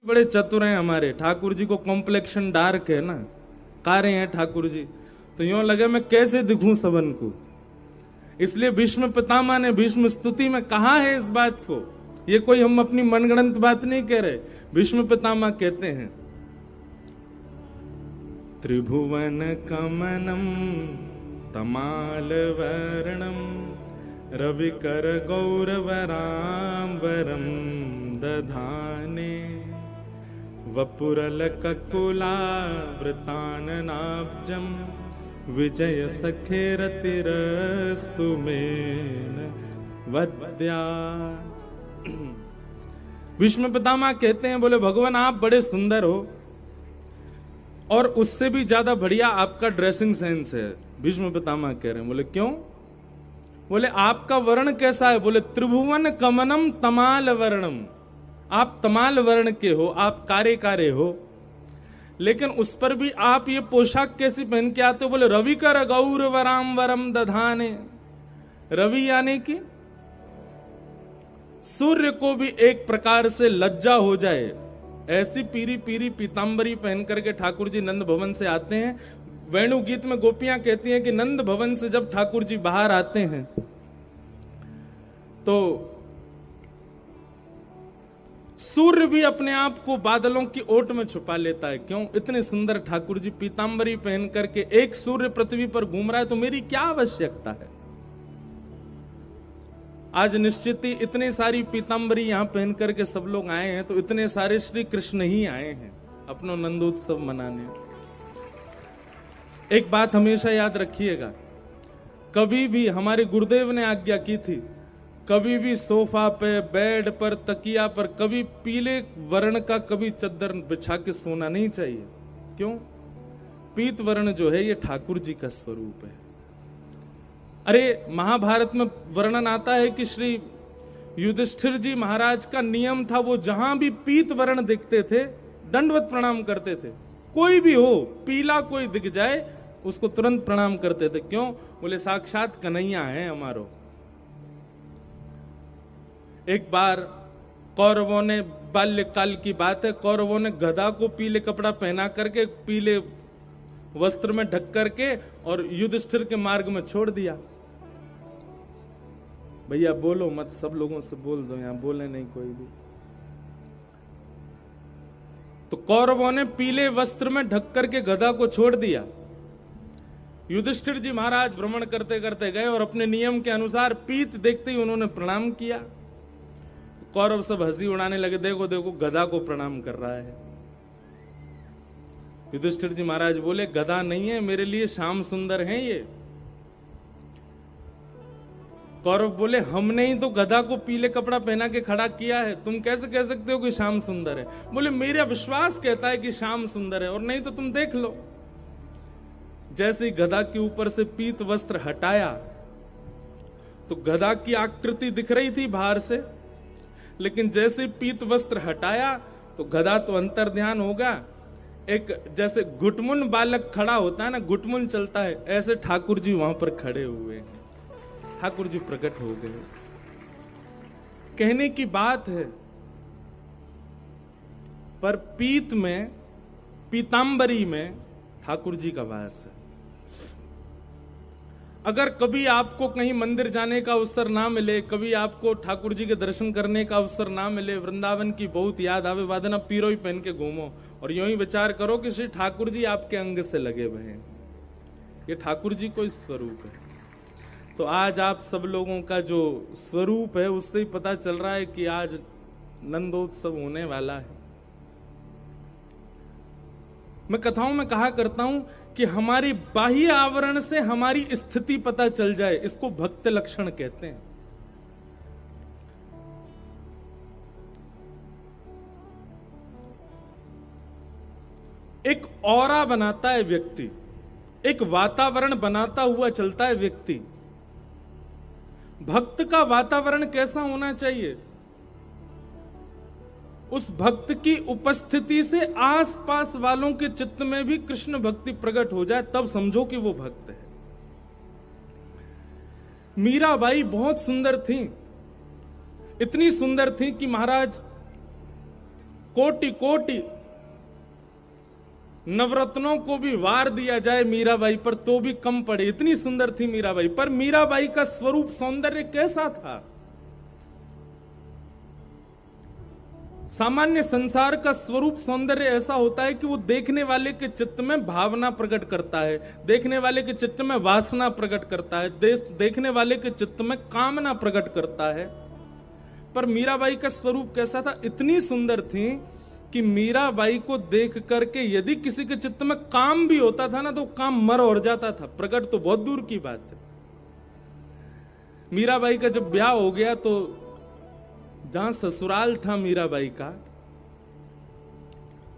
बड़े चतुर हैं हमारे ठाकुर जी को कॉम्प्लेक्शन डार्क है ना, कारे हैं ठाकुर जी, तो यूं लगे मैं कैसे दिखूं सबन को। इसलिए भीष्म पितामह ने भीष्म स्तुति में कहा है इस बात को। ये कोई हम अपनी मनगढ़ंत बात नहीं कह रहे, भीष्म पितामह कहते हैं त्रिभुवन कमनम तमाल वर्णम रविकर गौरवराम्बरम दधाने वपुरल ककुला वृताननाब्जम विजय सखेरतिरस्तु मेन वद्या। भीष्म पितामह कहते हैं, बोले भगवान आप बड़े सुंदर हो और उससे भी ज्यादा बढ़िया आपका ड्रेसिंग सेंस है। भीष्म पितामह कह रहे हैं, बोले क्यों? बोले आपका वर्ण कैसा है? बोले त्रिभुवन कमनम तमाल वर्णम, आप तमाल वर्ण के हो, आप कारे कारे हो, लेकिन उस पर भी आप ये पोशाक कैसी पहन के आते हो? बोले रवि कर गौरवराम वरम दधाने, रवि यानी कि सूर्य को भी एक प्रकार से लज्जा हो जाए ऐसी पीरी पीरी पीतांबरी पहन करके ठाकुर जी नंद भवन से आते हैं। वेणु गीत में गोपियां कहती हैं कि नंद भवन से जब ठाकुर जी बाहर आते हैं तो सूर्य भी अपने आप को बादलों की ओट में छुपा लेता है। क्यों? इतने सुंदर ठाकुर जी पीतांबरी पहन करके एक सूर्य पृथ्वी पर घूम रहा है, तो मेरी क्या आवश्यकता है? आज निश्चित ही इतनी सारी पीतांबरी यहां पहन करके सब लोग आए हैं, तो इतने सारे श्री कृष्ण ही आए हैं अपना नंदोत्सव मनाने। एक बात हमेशा याद रखिएगा, कभी भी हमारे गुरुदेव ने आज्ञा की थी, कभी भी सोफा पे, बेड पर, तकिया पर कभी पीले वर्ण का कभी चद्दर बिछा के सोना नहीं चाहिए। क्यों? पीत वर्ण जो है ये ठाकुर जी का स्वरूप है। अरे महाभारत में वर्णन आता है कि श्री युधिष्ठिर जी महाराज का नियम था, वो जहां भी पीत वर्ण दिखते थे दंडवत प्रणाम करते थे। कोई भी हो, पीला कोई दिख जाए उसको तुरंत प्रणाम करते थे। क्यों? बोले साक्षात कन्हैया है हमारो। एक बार कौरवों ने, बाल्यकाल की बात है, कौरवों ने गधा को पीले कपड़ा पहना करके, पीले वस्त्र में ढक करके और युधिष्ठिर के मार्ग में छोड़ दिया। भैया बोलो मत, सब लोगों से बोल दो, यहां बोले नहीं कोई भी। तो कौरवों ने पीले वस्त्र में ढक करके गधा को छोड़ दिया। युधिष्ठिर जी महाराज भ्रमण करते करते गए और अपने नियम के अनुसार पीत देखते ही उन्होंने प्रणाम किया। कौरव सब हंसी उड़ाने लगे, देखो देखो गधा को प्रणाम कर रहा है। युधिष्ठिर जी महाराज बोले गधा नहीं है, मेरे लिए श्याम सुंदर हैं ये। कौरव बोले हमने ही तो गधा को पीले कपड़ा पहना के खड़ा किया है, तुम कैसे कह सकते हो कि श्याम सुंदर है? बोले मेरा विश्वास कहता है कि श्याम सुंदर है, और नहीं तो तुम देख लो। जैसे ही गधा के ऊपर से पीत वस्त्र हटाया तो गधा की आकृति दिख रही थी बाहर से, लेकिन जैसे पीत वस्त्र हटाया तो गधा तो अंतर ध्यान होगा, एक जैसे घुटमुन बालक खड़ा होता है ना, घुटमुन चलता है, ऐसे ठाकुर जी वहां पर खड़े हुए। ठाकुर जी प्रकट हो गए। कहने की बात है, पर पीत में, पीतांबरी में ठाकुर जी का वास है। अगर कभी आपको कहीं मंदिर जाने का अवसर ना मिले, कभी आपको ठाकुर जी के दर्शन करने का अवसर ना मिले, वृंदावन की बहुत याद आवे, वादना पीरो ही पहन के घूमो और यूं ही विचार करो कि श्री ठाकुर जी आपके अंग से लगे हुए हैं। ये ठाकुर जी को स्वरूप है। तो आज आप सब लोगों का जो स्वरूप है उससे ही पता चल रहा है कि आज नंदोत्सव होने वाला है। मैं कथाओं में कहा करता हूं कि हमारी बाह्य आवरण से हमारी स्थिति पता चल जाए, इसको भक्त लक्षण कहते हैं। एक ऑरा बनाता है व्यक्ति, एक वातावरण बनाता हुआ चलता है व्यक्ति। भक्त का वातावरण कैसा होना चाहिए? उस भक्त की उपस्थिति से आसपास वालों के चित्त में भी कृष्ण भक्ति प्रकट हो जाए, तब समझो कि वो भक्त है। मीराबाई बहुत सुंदर थी, इतनी सुंदर थी कि महाराज कोटि कोटि नवरत्नों को भी वार दिया जाए मीराबाई पर तो भी कम पड़े, इतनी सुंदर थी मीराबाई। पर मीराबाई का स्वरूप सौंदर्य कैसा था? सामान्य संसार का स्वरूप सौंदर्य ऐसा होता है कि वो देखने वाले के चित्त में भावना प्रकट करता है, देखने वाले के चित्त में वासना प्रकट करता है, देखने वाले के चित्त में कामना प्रकट करता है। पर मीराबाई का स्वरूप कैसा था? इतनी सुंदर थी कि मीराबाई को देख करके यदि किसी के चित्त में काम भी होता था ना, तो काम मर और जाता था, प्रकट तो बहुत दूर की बात है। मीराबाई का जब ब्याह हो गया तो जहां ससुराल था मीराबाई का,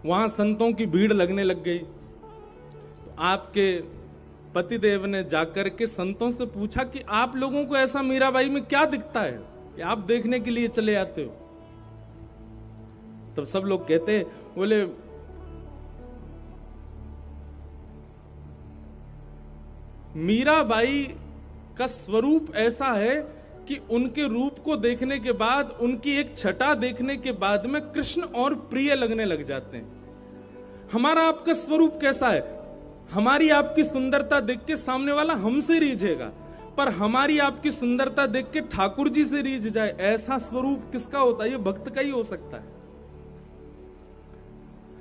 वहां संतों की भीड़ लगने लग गई। तो आपके पतिदेव ने जाकर के संतों से पूछा कि आप लोगों को ऐसा मीराबाई में क्या दिखता है कि आप देखने के लिए चले आते हो? तब सब लोग कहते, बोले मीराबाई का स्वरूप ऐसा है कि उनके रूप को देखने के बाद, उनकी एक छटा देखने के बाद में कृष्ण और प्रिय लगने लग जाते हैं। हमारा आपका स्वरूप कैसा है? हमारी आपकी सुंदरता देख के सामने वाला हमसे रीझेगा, पर हमारी आपकी सुंदरता देख के ठाकुर जी से रीझ जाए, ऐसा स्वरूप किसका होता है? ये भक्त का ही हो सकता है।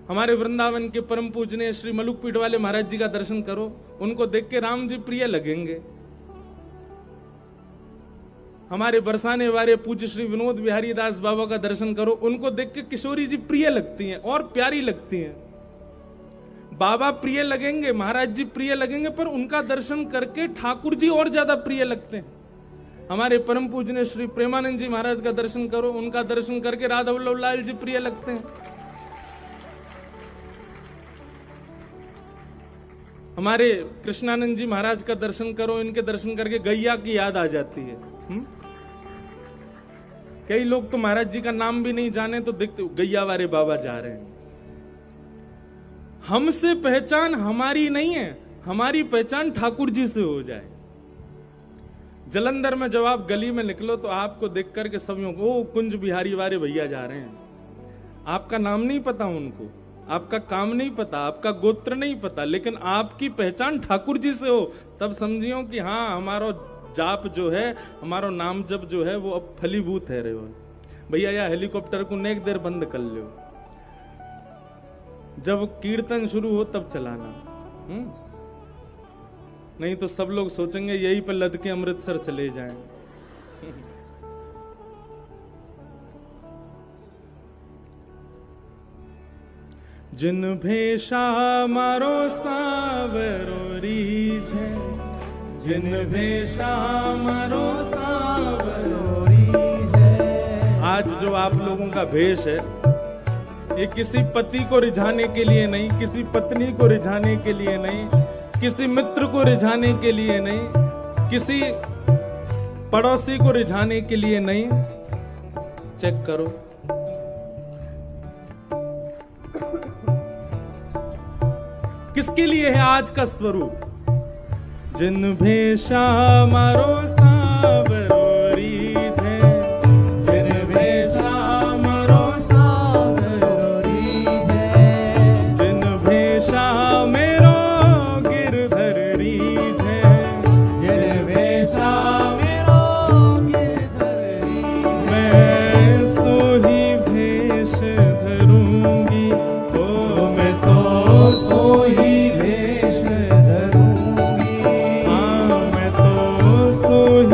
हमारे वृंदावन के परम पूजनीय श्री मलुक पीठ वाले महाराज जी का दर्शन करो, उनको देख के राम जी प्रिय लगेंगे। हमारे बरसाने वाले पूज्य श्री विनोद बिहारी दास बाबा का दर्शन करो, उनको देख के किशोरी जी प्रिय लगती हैं और प्यारी लगती हैं। बाबा प्रिय लगेंगे, महाराज जी प्रिय लगेंगे, पर उनका दर्शन करके ठाकुर जी और ज्यादा प्रिय लगते हैं। हमारे परम पूजनीय श्री प्रेमानंद जी महाराज का दर्शन करो, उनका दर्शन करके राधा वल्लभ लाल जी प्रिय लगते हैं। हमारे कृष्णानंद जी महाराज का दर्शन करो, इनके दर्शन करके गैया की याद आ जाती है। कई लोग तो महाराज जी का नाम भी नहीं जाने तो देखते गैया वाले बाबा जा रहे हैं। हमसे पहचान हमारी नहीं है, हमारी पहचान ठाकुर जी से हो जाए। जलंधर में जब आप गली में निकलो तो आपको देख करके सब लोग, ओ कुंज बिहारी वाले भैया जा रहे हैं। आपका नाम नहीं पता उनको, आपका काम नहीं पता, आपका गोत्र नहीं पता, लेकिन आपकी पहचान ठाकुर जी से हो, तब समझियो कि हाँ हमारा जाप जो है, हमारा नाम जप जो है वो अब फलीभूत है रहे हो। भैया या हेलीकॉप्टर को नेक देर बंद कर लो, जब कीर्तन शुरू हो तब चलाना। नहीं तो सब लोग सोचेंगे यही पर लद के अमृतसर चले जाएं। जिन भेषा मारो सावरो रीझे, जिन भेषा मारो सावरो रीझे। आज जो आप लोगों का भेष है, ये किसी पति को रिझाने के लिए नहीं, किसी पत्नी को रिझाने के लिए नहीं, किसी मित्र को रिझाने के लिए नहीं, किसी पड़ोसी को रिझाने के लिए नहीं। चेक करो, किसके लिए है आज का स्वरूप? जिन भेषा मारो सावरो रीझे, जिन भेषा मारो सावरो रीझे, जिन भेषा मेरो गिरधर रीझे, जिन भेषा मेरो गिरधर रीझे। मैं सोही भेष धरूंगी, तो मैं तो सोही भेष धरूंगी, हाँ मैं तो सोही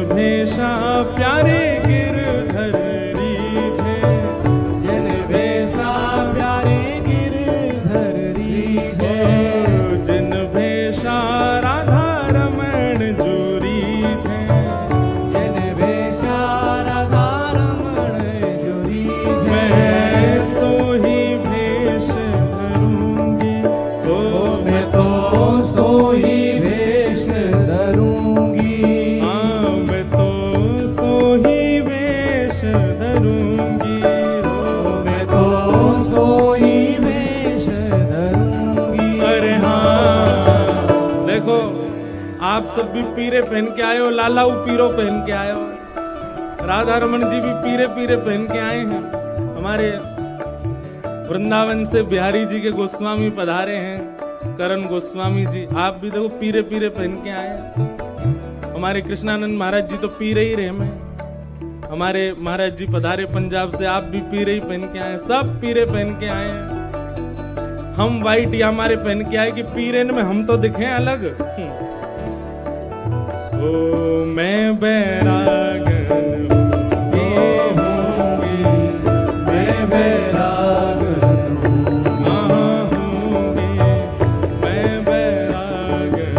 भेषा प्यारे गिरधर रीझे, जिन भेषा प्यारे गिरधर रीझे, जिन भेषा राधा रमण जो रीझे, जिन भेषा राधा रमण जो रीझे, मैं सोही भेष धरूंगी, मैं तो सोही भेष धरूंगी, मैं तो सोही वेश धरूंगी, मैं तो सोही भेष धरूंगी। अरे हाँ, देखो आप सब भी पीरे पहन के आए हो, लालाऊ पीरो पहन के आए हो, राधा रमन जी भी पीरे पीरे पहन के आए हैं। हमारे वृंदावन से बिहारी जी के गोस्वामी पधारे हैं, करण गोस्वामी जी, आप भी देखो पीरे पीरे पहन के आए हैं। हमारे कृष्णानंद महाराज जी तो पीरे ही रहे में, हमारे महाराज जी पधारे पंजाब से, आप भी पीरे ही पहन के आए, सब पीरे पहन के आए हैं। हम वाइट या हमारे पहन के आए कि पीरे में हम तो दिखे अलग। ओ मैं बैरागन होंगी, मैं बैरागन होंगी, मैं बैरागन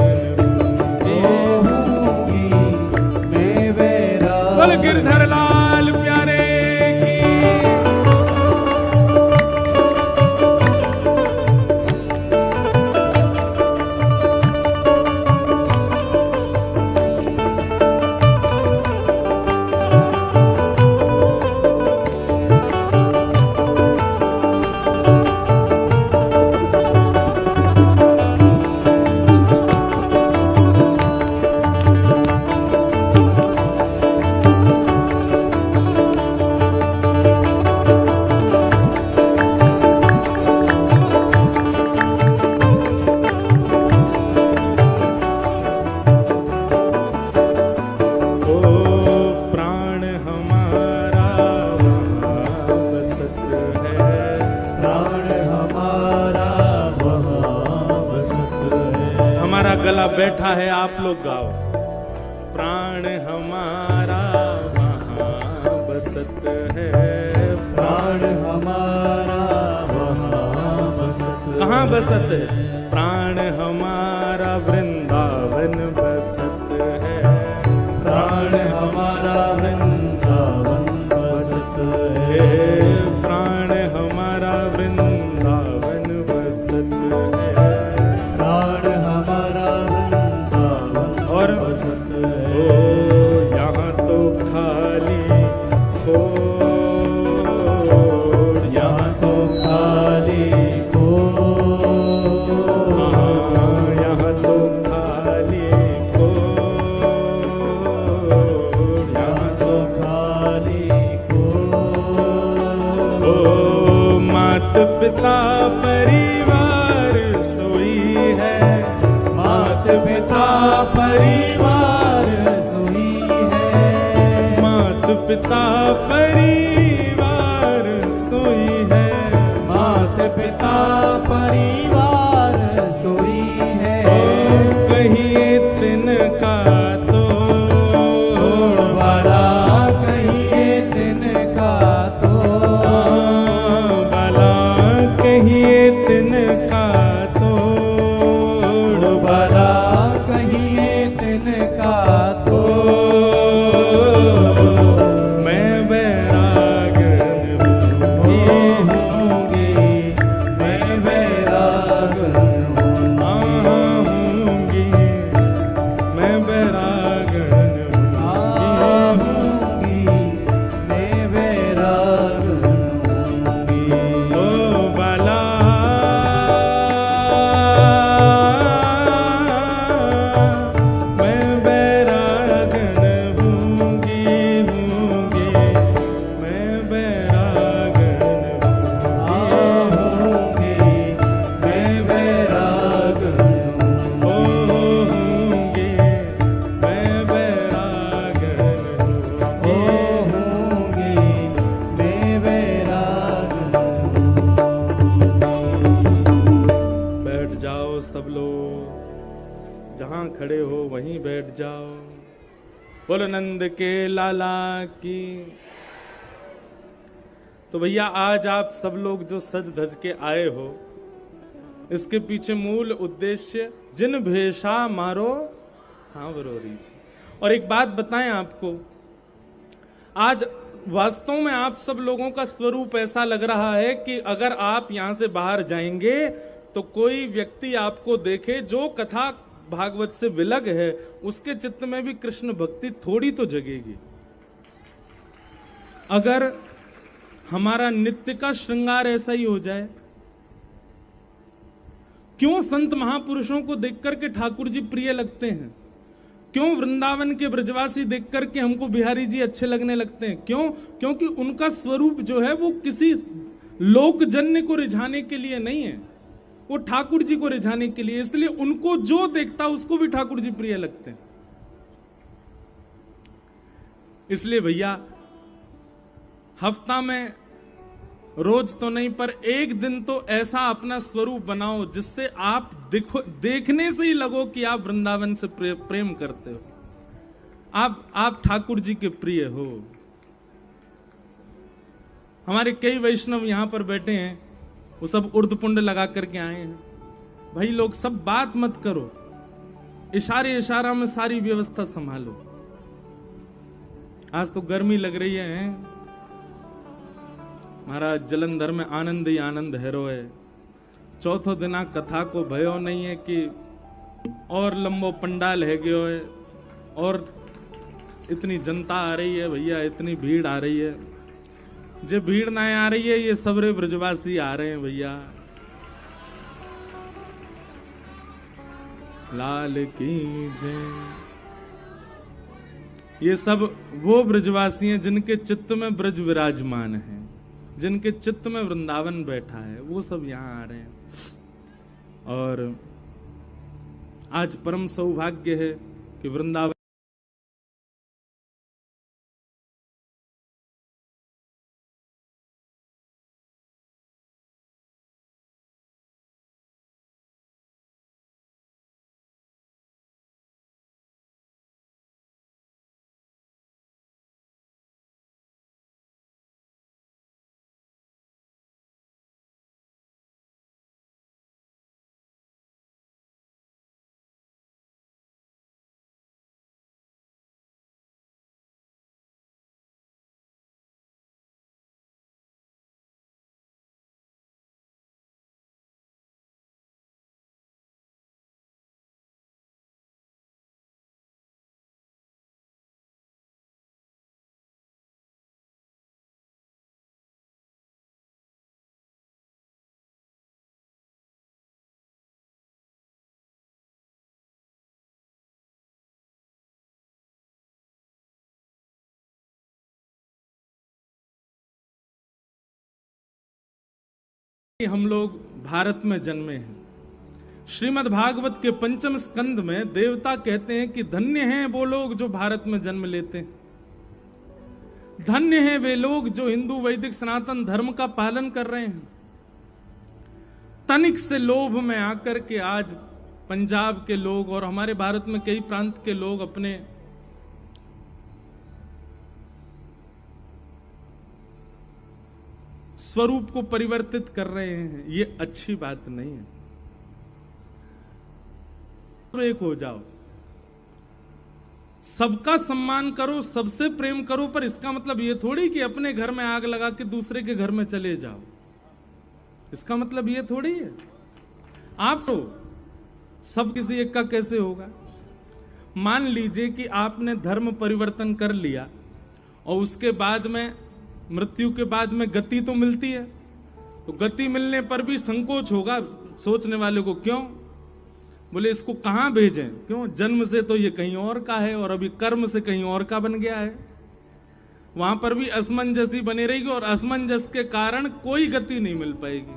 होंगी, मैं बैरागन। बोल गिरधर लाल प्यारे की। गला बैठा है, आप लोग गाओ। प्राण हमारा वहाँ बसत है, प्राण हमारा वहाँ बसत है। कहाँ बसत है? प्राण हमारा वृंदावन बसत है, प्राण हमारा वृंदावन बसत है, प्राण हमारा वृंदावन बसत है, प्राण हमारा वृंदावन और बसत है। ओ यहाँ तो खाली हो, यहाँ तो खाली हो, यहाँ तो खाली हो, यहाँ तो खाली हो। ओ मात पिता परिवार सोई है, मात पिता परिवार सोई है, मात पिता परिवार सोई है, मात पिता परिवार सोई है। कहिए तिनका तोड़ वाला कहिए तिनका बाला, कहिए तिनका तोड़ वाला कहिए तिनका मैं बैरागन होंगी, मैं बैरागन होंगी, मैं बैरागन होंगी, मैं बैरागन होंगी। ओ बाला मैं बैरागन होंगी, होंगी, मैं बैरागन होंगी, मैं बैरागन होंगी, मैं बैरागन होंगी, मैं बैरागन। बैठ जाओ सब लोग, जहां खड़े हो वहीं बैठ जाओ। बोलो नंद के लाला की। तो भैया आज आप सब लोग जो सज धज के आए हो, इसके पीछे मूल उद्देश्य जिन भेषा मारो सांवरो रीछ। और एक बात बताएं आपको, आज वास्तव में आप सब लोगों का स्वरूप ऐसा लग रहा है कि अगर आप यहां से बाहर जाएंगे तो कोई व्यक्ति आपको देखे जो कथा भागवत से विलग है, उसके चित्त में भी कृष्ण भक्ति थोड़ी तो जगेगी। अगर हमारा नित्य का श्रृंगार ऐसा ही हो जाए, क्यों संत महापुरुषों को देख करके ठाकुर जी प्रिय लगते हैं? क्यों वृंदावन के ब्रजवासी देख करके हमको बिहारी जी अच्छे लगने लगते हैं? क्यों? क्योंकि उनका स्वरूप जो है वो किसी लोकजन्य को रिझाने के लिए नहीं है, वो ठाकुर जी को रिझाने के लिए। इसलिए उनको जो देखता उसको भी ठाकुर जी प्रिय लगते हैं। इसलिए भैया हफ्ता में रोज तो नहीं पर एक दिन तो ऐसा अपना स्वरूप बनाओ जिससे आप देखने से ही लगो कि आप वृंदावन से प्रेम करते हो, आप ठाकुर जी के प्रिय हो। हमारे कई वैष्णव यहां पर बैठे हैं, वो सब उर्दपुंड लगा करके आए हैं। भाई लोग सब बात मत करो, इशारे इशारा में सारी व्यवस्था संभालो। आज तो गर्मी लग रही है महाराज, जलंधर में आनंद ही आनंद है रोए। चौथो दिना कथा को भयो नहीं है कि और लंबो पंडाल है गयो है और इतनी जनता आ रही है भैया, इतनी भीड़ आ रही है। जो भीड़ ना आ रही है ये सबरे ब्रजवासी आ रहे हैं भैया। लाल की जय। ये सब वो ब्रजवासी हैं जिनके चित्त में ब्रज विराजमान है, जिनके चित्त में वृंदावन बैठा है, वो सब यहां आ रहे हैं। और आज परम सौभाग्य है कि वृंदावन हम लोग भारत में जन्मे हैं। श्रीमद् भागवत के पंचम स्कंद में देवता कहते हैं कि धन्य हैं वो लोग जो भारत में जन्म लेते हैं, धन्य हैं वे लोग जो हिंदू वैदिक सनातन धर्म का पालन कर रहे हैं। तनिक से लोभ में आकर के आज पंजाब के लोग और हमारे भारत में कई प्रांत के लोग अपने स्वरूप को परिवर्तित कर रहे हैं, ये अच्छी बात नहीं है। तो एक हो जाओ, सबका सम्मान करो, सबसे प्रेम करो, पर इसका मतलब ये थोड़ी कि अपने घर में आग लगा के दूसरे के घर में चले जाओ। इसका मतलब ये थोड़ी है। आप तो सब किसी एक का कैसे होगा? मान लीजिए कि आपने धर्म परिवर्तन कर लिया और उसके बाद में मृत्यु के बाद में गति तो मिलती है, तो गति मिलने पर भी संकोच होगा सोचने वाले को। क्यों? बोले इसको कहां भेजें? क्यों? जन्म से तो ये कहीं और का है और अभी कर्म से कहीं और का बन गया है। वहां पर भी असमंजसी बनी रहेगी और असमंजस के कारण कोई गति नहीं मिल पाएगी।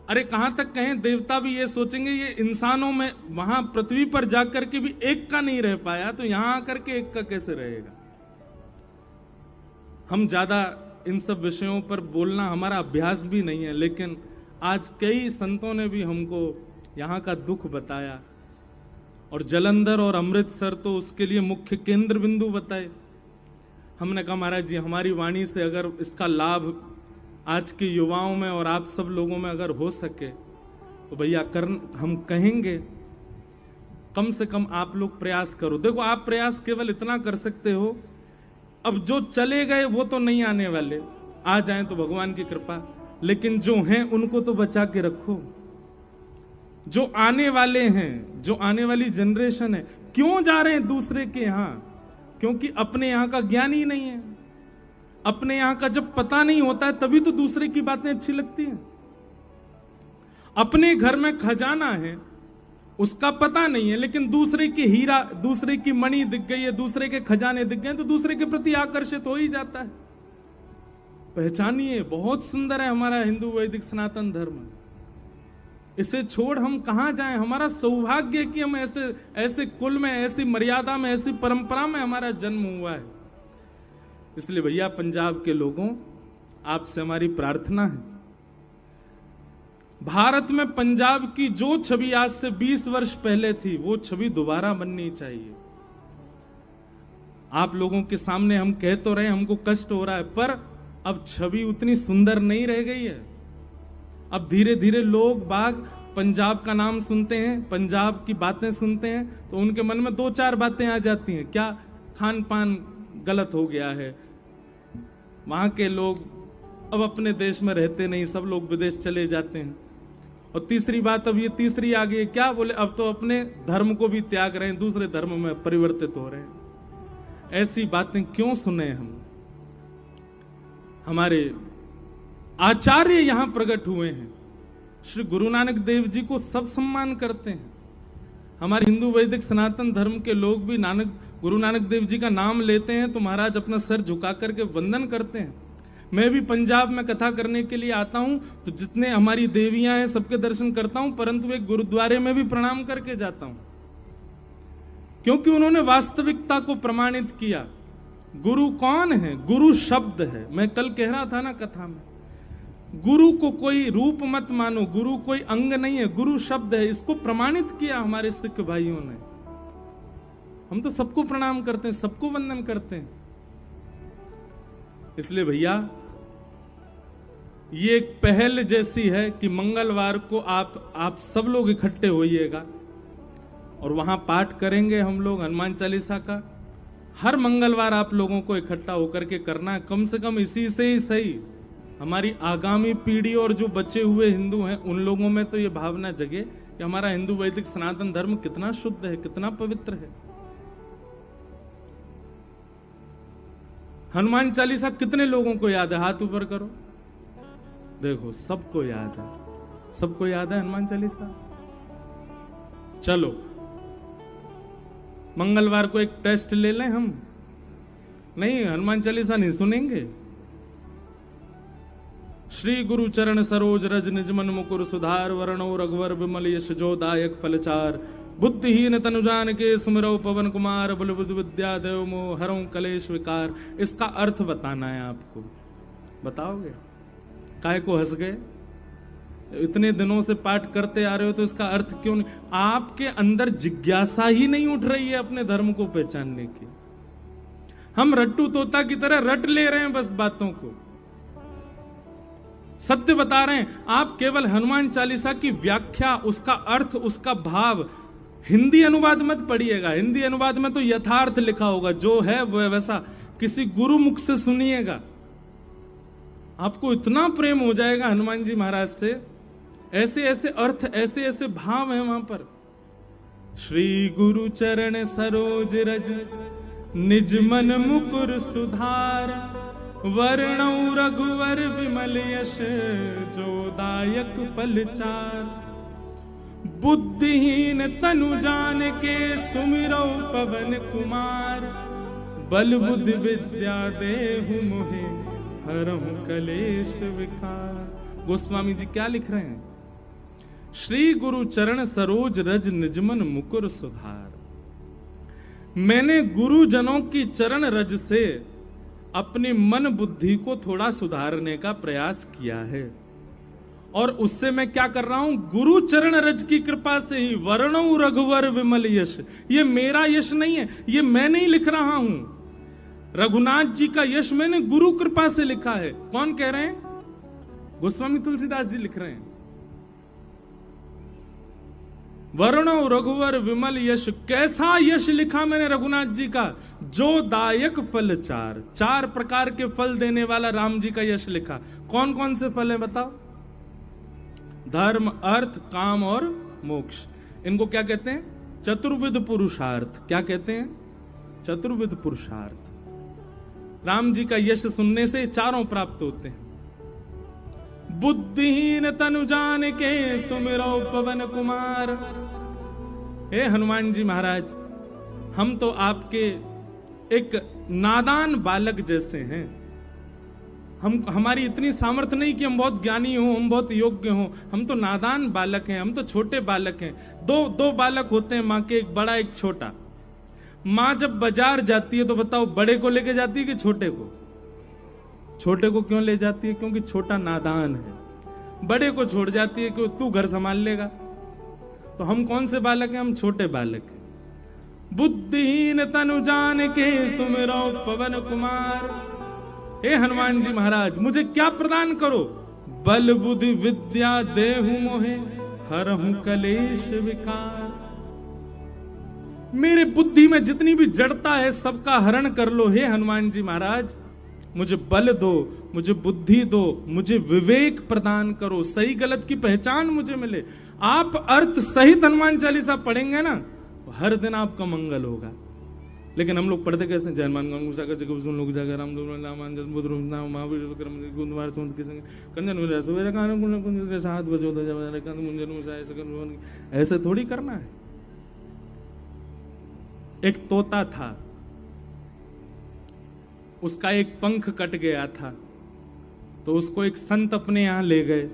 अरे कहां तक कहें, देवता भी ये सोचेंगे ये इंसानों में वहां पृथ्वी पर जाकर के भी एक का नहीं रह पाया, तो यहां आकर के एक का कैसे रहेगा? हम ज्यादा इन सब विषयों पर बोलना हमारा अभ्यास भी नहीं है, लेकिन आज कई संतों ने भी हमको यहाँ का दुख बताया और जलंधर और अमृतसर तो उसके लिए मुख्य केंद्र बिंदु बताए। हमने कहा महाराज जी, हमारी वाणी से अगर इसका लाभ आज के युवाओं में और आप सब लोगों में अगर हो सके तो भैया हम कहेंगे, कम से कम आप लोग प्रयास करो। देखो, आप प्रयास केवल इतना कर सकते हो, अब जो चले गए वो तो नहीं आने वाले, आ जाएं तो भगवान की कृपा, लेकिन जो हैं उनको तो बचा के रखो। जो आने वाले हैं, जो आने वाली जनरेशन है, क्यों जा रहे हैं दूसरे के यहां? क्योंकि अपने यहां का ज्ञान ही नहीं है। अपने यहां का जब पता नहीं होता है तभी तो दूसरे की बातें अच्छी लगती हैं। अपने घर में खजाना है, उसका पता नहीं है, लेकिन दूसरे की हीरा, दूसरे की मणि दिख गई है, दूसरे के खजाने दिख गए तो दूसरे के प्रति आकर्षित हो ही जाता है। पहचानिए, बहुत सुंदर है हमारा हिंदू वैदिक सनातन धर्म। इसे छोड़ हम कहां जाएं? हमारा सौभाग्य है कि हम ऐसे कुल में, ऐसी मर्यादा में, ऐसी परंपरा में हमारा जन्म हुआ है। इसलिए भैया, पंजाब के लोगों, आपसे हमारी प्रार्थना है, भारत में पंजाब की जो छवि आज से 20 वर्ष पहले थी वो छवि दोबारा बननी चाहिए। आप लोगों के सामने हम कह तो रहे, हमको कष्ट हो रहा है, पर अब छवि उतनी सुंदर नहीं रह गई है। अब धीरे धीरे लोग बाग पंजाब का नाम सुनते हैं, पंजाब की बातें सुनते हैं तो उनके मन में 2-4 बातें आ जाती हैं। क्या? खान पान गलत हो गया है, वहां के लोग अब अपने देश में रहते नहीं, सब लोग विदेश चले जाते हैं। और तीसरी बात, अब ये तीसरी आ गई, क्या बोले, अब तो अपने धर्म को भी त्याग रहे हैं, दूसरे धर्म में परिवर्तित हो रहे हैं। ऐसी बातें क्यों सुने हम? हमारे आचार्य यहां प्रकट हुए हैं, श्री गुरु नानक देव जी को सब सम्मान करते हैं। हमारे हिंदू वैदिक सनातन धर्म के लोग भी गुरु नानक देव जी का नाम लेते हैं तो महाराज अपना सर झुका करके वंदन करते हैं। मैं भी पंजाब में कथा करने के लिए आता हूं तो जितने हमारी देवियां हैं सबके दर्शन करता हूं, परंतु एक गुरुद्वारे में भी प्रणाम करके जाता हूं, क्योंकि उन्होंने वास्तविकता को प्रमाणित किया। गुरु कौन है? गुरु शब्द है। मैं कल कह रहा था ना कथा में, गुरु को कोई रूप मत मानो, गुरु कोई अंग नहीं है, गुरु शब्द है। इसको प्रमाणित किया हमारे सिख भाइयों ने। हम तो सबको प्रणाम करते हैं, सबको वंदन करते हैं। इसलिए भैया, ये एक पहल जैसी है कि मंगलवार को आप सब लोग इकट्ठे होइएगा और वहां पाठ करेंगे हम लोग हनुमान चालीसा का। हर मंगलवार आप लोगों को इकट्ठा होकर के करना है, कम से कम इसी से ही सही हमारी आगामी पीढ़ी और जो बचे हुए हिंदू हैं उन लोगों में तो ये भावना जगे कि हमारा हिंदू वैदिक सनातन धर्म कितना शुद्ध है, कितना पवित्र है। हनुमान चालीसा कितने लोगों को याद है? हाथ ऊपर करो। देखो, सबको याद है, सबको याद है हनुमान चालीसा। चलो मंगलवार को एक टेस्ट ले लें हम। नहीं, हनुमान चालीसा नहीं सुनेंगे। श्री गुरु चरण सरोज रज निजमन मुकुर सुधार, वरणो रघुवर विमल यश जोदायक फलचार, बुद्धिहीन तनु जान के सुमिरौ पवन कुमार, बल बुद्धि विद्या देव मोह हरौ कलेश विकार। इसका अर्थ बताना है आपको, बताओगे? काय को हंस गए? इतने दिनों से पाठ करते आ रहे हो तो इसका अर्थ क्यों नहीं? आपके अंदर जिज्ञासा ही नहीं उठ रही है अपने धर्म को पहचानने की। हम रट्टू तोता की तरह रट ले रहे हैं बस बातों को, सत्य बता रहे हैं। आप केवल हनुमान चालीसा की व्याख्या, उसका अर्थ, उसका भाव हिंदी अनुवाद मत पढ़िएगा। हिंदी अनुवाद में तो यथार्थ लिखा होगा, जो है वो वैसा। किसी गुरु मुख से सुनिएगा, आपको इतना प्रेम हो जाएगा हनुमान जी महाराज से। ऐसे ऐसे अर्थ, ऐसे ऐसे भाव हैं वहां पर। श्री गुरु चरण सरोज रज निज मन मुकुर सुधार, वर्णौ रघुवर विमल यश जोदायक फलचार, बुद्धिहीन तनु जान के सुमिरौ पवन कुमार, बल बुद्धि विद्या देहु मोहे हरहु कलेश विकार। गोस्वामी जी क्या लिख रहे हैं? श्री गुरु चरण सरोज रज निजमन मुकुर सुधार। मैंने गुरुजनों की चरण रज से अपनी मन बुद्धि को थोड़ा सुधारने का प्रयास किया है, और उससे मैं क्या कर रहा हूं, गुरु चरण रज की कृपा से ही वर्णो रघुवर विमल यश। ये मेरा यश नहीं है, ये मैं नहीं लिख रहा हूं, रघुनाथ जी का यश मैंने गुरु कृपा से लिखा है। कौन कह रहे हैं? गोस्वामी तुलसीदास जी लिख रहे हैं, वर्णो रघुवर विमल यश। कैसा यश लिखा मैंने रघुनाथ जी का, जो दायक फल चार, चार प्रकार के फल देने वाला राम जी का यश लिखा। कौन कौन से फल है बताओ? धर्म, अर्थ, काम और मोक्ष। इनको क्या कहते हैं? चतुर्विध पुरुषार्थ। क्या कहते हैं? चतुर्विध पुरुषार्थ। राम जी का यश सुनने से चारों प्राप्त होते हैं। बुद्धिहीन तनु जान के सुमिरो पवन कुमार। हे हनुमान जी महाराज, हम तो आपके एक नादान बालक जैसे हैं। हमारी इतनी सामर्थ्य नहीं कि हम बहुत ज्ञानी हो, हम बहुत योग्य हो। हम तो नादान बालक हैं, हम तो छोटे बालक हैं। दो बालक होते हैं माँ के, एक बड़ा एक छोटा। माँ जब बाजार जाती है तो बताओ बड़े को लेके जाती है कि छोटे को? छोटे को क्यों ले जाती है? क्योंकि छोटा नादान है। बड़े को छोड़ जाती है कि तू घर संभाल लेगा। तो हम कौन से बालक हैं? हम छोटे बालक हैं। बुद्धिहीन तनु जान के सुमिरो पवन कुमार। हे हनुमान जी महाराज, मुझे क्या प्रदान करो? बल बुद्धि विद्या देहु मोहे, हरहु कलेश विकार। मेरे बुद्धि में जितनी भी जड़ता है सबका हरण कर लो हे हनुमान जी महाराज। मुझे बल दो, मुझे बुद्धि दो, मुझे विवेक प्रदान करो, सही गलत की पहचान मुझे मिले। आप अर्थ सहित हनुमान चालीसा पढ़ेंगे ना, हर दिन आपका मंगल होगा। लेकिन हम लोग पढ़ते कैसे? जय हनुमान लोग जाकर राम ऐसे थोड़ी करना है। एक तोता था, उसका एक पंख कट गया था, तो उसको एक संत अपने यहां ले गए।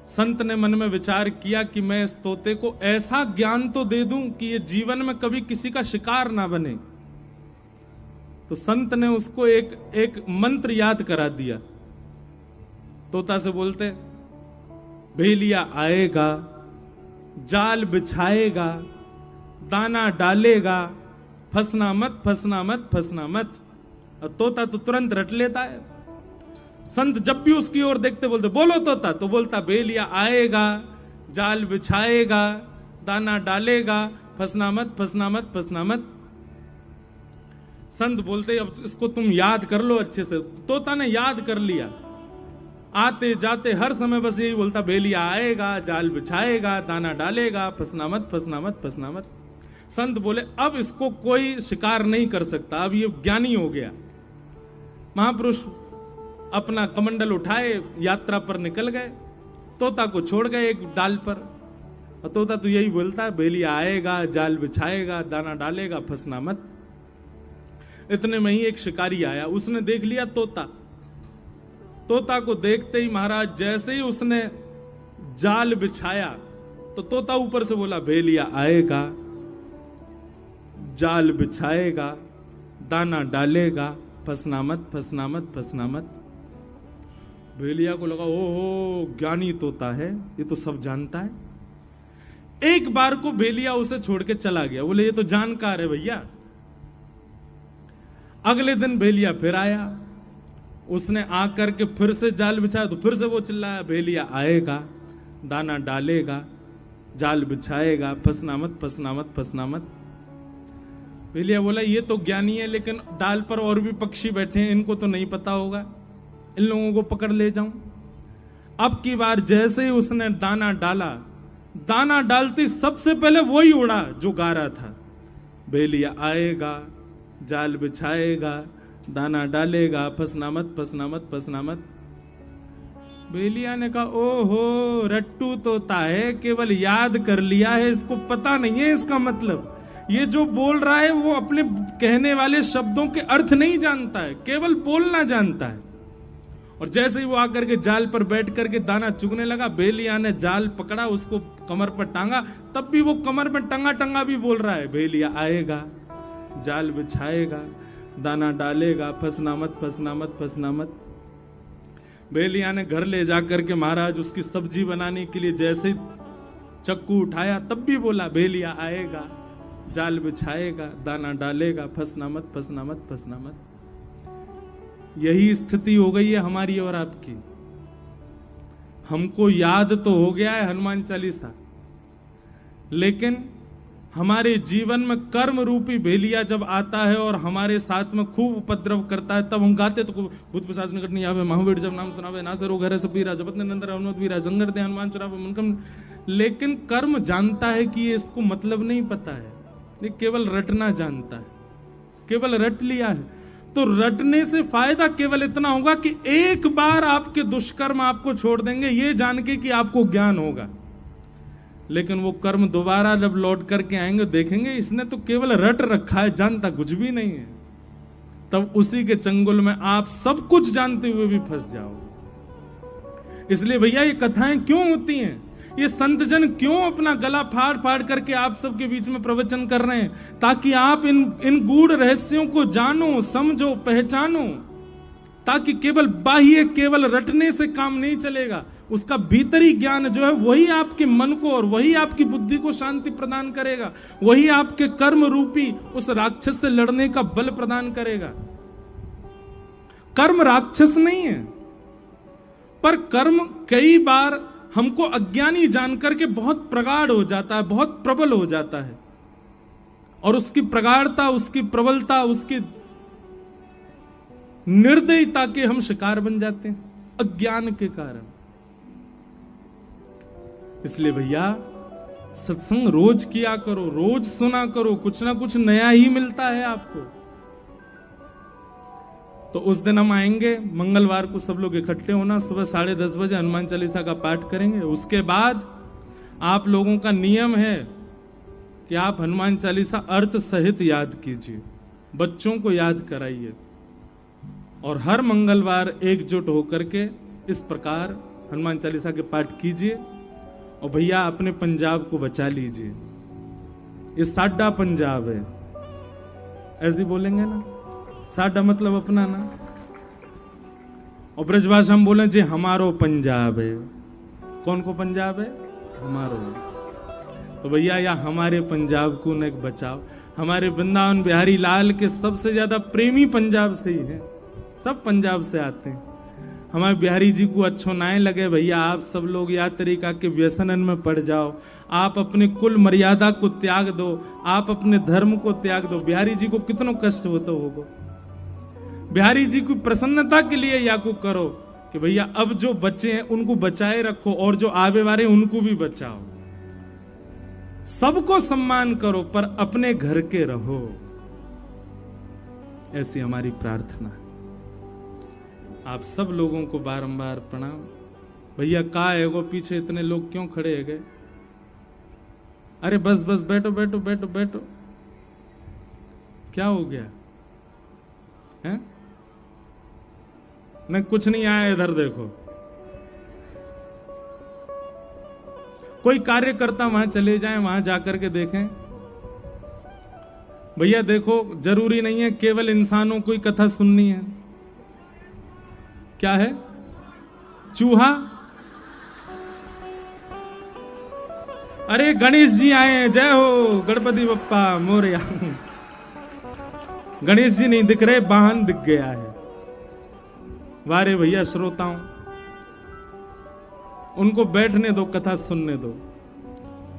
संत ने मन में विचार किया कि मैं इस तोते को ऐसा ज्ञान तो दे दूं कि ये जीवन में कभी किसी का शिकार ना बने। तो संत ने उसको एक मंत्र याद करा दिया। तोता से बोलते, भेलिया आएगा, जाल बिछाएगा, दाना डालेगा, फंसना मत, फंसना मत, फंसना मत। और तोता तो तुरंत रट लेता है। संत जब भी उसकी ओर देखते बोलते, बोलो तोता, तो बोलता भेलिया आएगा, जाल बिछाएगा, दाना डालेगा, फंसना मत, फंसना मत, फंसना मत। संत बोलते अब इसको तुम याद कर लो अच्छे से। तोता ने याद कर लिया। आते जाते हर समय बस यही बोलता, भेलिया आएगा, जाल बिछाएगा, दाना डालेगा, फंसना मत, फंसना मत, फंसना मत। संत बोले अब इसको कोई शिकार नहीं कर सकता, अब ये ज्ञानी हो गया। महापुरुष अपना कमंडल उठाए यात्रा पर निकल गए, तोता को छोड़ गए एक डाल पर। और तोता तो यही बोलता है, भेलिया आएगा, जाल बिछाएगा, दाना डालेगा, फंसना मत। इतने में ही एक शिकारी आया, उसने देख लिया तोता। तोता को देखते ही महाराज जैसे ही उसने जाल बिछाया तो तोता ऊपर से बोला, भेलिया आएगा, जाल बिछाएगा, दाना डालेगा, फंसना मत, फंसना मत, फंसना मत। भेलिया को लगा ओहो ज्ञानी तोता है, ये तो सब जानता है। एक बार को भेलिया उसे छोड़ के चला गया। बोले ये तो जानकार है भैया। अगले दिन भेलिया फिर आया, उसने आकर के फिर से जाल बिछाया तो फिर से वो चिल्लाया, भेलिया आएगा, दाना डालेगा, जाल बिछाएगा, फंसना मत, फंसना मत, फंसना मत। भेलिया बोला ये तो ज्ञानी है, लेकिन डाल पर और भी पक्षी बैठे हैं, इनको तो नहीं पता होगा, इन लोगों को पकड़ ले जाऊं। अब की बार जैसे ही उसने दाना डाला, दाना डालते सबसे पहले वही उड़ा जो गा रहा था, भेलिया आएगा, जाल बिछाएगा, दाना डालेगा, फंसना मत, फंसना मत, फंसना मत। भेलिया ने कहा ओहो रट्टू तोता है, केवल याद कर लिया है, इसको पता नहीं है इसका मतलब। ये जो बोल रहा है वो अपने कहने वाले शब्दों के अर्थ नहीं जानता है, केवल बोलना जानता है। और जैसे ही वो आकर के जाल पर बैठ करके दाना चुगने लगा, भेलिया ने जाल पकड़ा, उसको कमर पर टांगा, तब भी वो कमर में टंगा टंगा भी बोल रहा है, भेलिया आएगा, जाल बिछाएगा, दाना डालेगा, फंसना मत, फंसना मत, फंसना मत। भेलिया ने घर ले जाकर के महाराज उसकी सब्जी बनाने के लिए जैसे चक्कू उठाया तब भी बोला भेलिया आएगा, जाल बिछाएगा, दाना डालेगा, फंसना मत, फंसना मत, फंसना मत। यही स्थिति हो गई है हमारी और आपकी। हमको याद तो हो गया है हनुमान चालीसा, लेकिन हमारे जीवन में कर्म रूपी भेलिया जब आता है और हमारे साथ में खूब उपद्रव करता है, तब हम गाते तो भूत पिशाच निकट नहीं आवे, महावीर जब नाम सुनावे, ना सरो घर सब पीरा, जपत नंदन हनुमत वीरा, जंगर दे हनुमान चुरावे मनकम। लेकिन कर्म जानता है कि ये इसको मतलब नहीं पता है, ये केवल रटना जानता है, केवल रट लिया है। तो रटने से फायदा केवल इतना होगा कि एक बार आपके दुष्कर्म आपको छोड़ देंगे, ये जान के कि आपको ज्ञान होगा। लेकिन वो कर्म दोबारा जब लौट करके आएंगे, देखेंगे इसने तो केवल रट रखा है, जानता कुछ भी नहीं है। तब उसी के चंगुल में आप सब कुछ जानते हुए भी फंस जाओगे। इसलिए भैया ये कथाएं क्यों होती हैं, ये संतजन क्यों अपना गला फाड़ फाड़ करके आप सबके बीच में प्रवचन कर रहे हैं, ताकि आप इन गूढ़ रहस्यों को जानो, समझो, पहचानो, ताकि केवल बाह्य, केवल रटने से काम नहीं चलेगा। उसका भीतरी ज्ञान जो है वही आपके मन को और वही आपकी बुद्धि को शांति प्रदान करेगा, वही आपके कर्म रूपी उस राक्षस से लड़ने का बल प्रदान करेगा। कर्म राक्षस नहीं है, पर कर्म कई बार हमको अज्ञानी जानकर के बहुत प्रगाढ़ हो जाता है, बहुत प्रबल हो जाता है, और उसकी प्रगाढ़ता, उसकी प्रबलता, उसकी निर्दयता के हम शिकार बन जाते हैं अज्ञान के कारण। इसलिए भैया सत्संग रोज किया करो, रोज सुना करो, कुछ ना कुछ नया ही मिलता है आपको। तो उस दिन हम आएंगे, मंगलवार को सब लोग इकट्ठे होना, सुबह 10:30 बजे हनुमान चालीसा का पाठ करेंगे। उसके बाद आप लोगों का नियम है कि आप हनुमान चालीसा अर्थ सहित याद कीजिए, बच्चों को याद कराइए, और हर मंगलवार एकजुट होकर के इस प्रकार हनुमान चालीसा के पाठ कीजिए। और भैया अपने पंजाब को बचा लीजिए, ये साडा पंजाब है, ऐसे बोलेंगे ना, साडा मतलब अपना ना, और ब्रजभाषा हम बोले जी हमारो पंजाब है। कौन को पंजाब है? हमारो। तो भैया या हमारे पंजाब को न बचाओ। हमारे वृंदावन बिहारी लाल के सबसे ज्यादा प्रेमी पंजाब से ही है, सब पंजाब से आते हैं। हमारे बिहारी जी को अच्छो ना लगे भैया आप सब लोग या तरीका के व्यसनन में पड़ जाओ, आप अपने कुल मर्यादा को त्याग दो, आप अपने धर्म को त्याग दो। बिहारी जी को कितना कष्ट होता होगा। बिहारी जी की प्रसन्नता के लिए या को करो कि भैया अब जो बच्चे हैं उनको बचाए रखो, और जो आवे वाले उनको भी बचाओ। सबको सम्मान करो पर अपने घर के रहो, ऐसी हमारी प्रार्थना है। आप सब लोगों को बारंबार प्रणाम। भैया का है वो पीछे इतने लोग क्यों खड़े है गए? अरे बस बस बैठो बैठो बैठो बैठो, क्या हो गया है? नहीं कुछ नहीं आया, इधर देखो। कोई कार्यकर्ता वहां चले जाएं, वहां जाकर के देखें। भैया देखो, जरूरी नहीं है केवल इंसानों को ही कथा सुननी है। क्या है? चूहा? अरे गणेश जी आए हैं, जय हो गणपति बप्पा मोरया। गणेश जी नहीं दिख रहे, वाहन दिख गया है। वारे भैया श्रोताओं, उनको बैठने दो, कथा सुनने दो,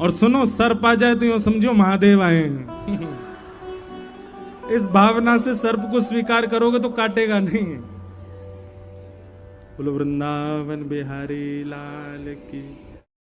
और सुनो सर्प आ जाए तो यूं समझो महादेव आए हैं। इस भावना से सर्प को स्वीकार करोगे तो काटेगा नहीं। बोलो वृंदावन बिहारी लाल की।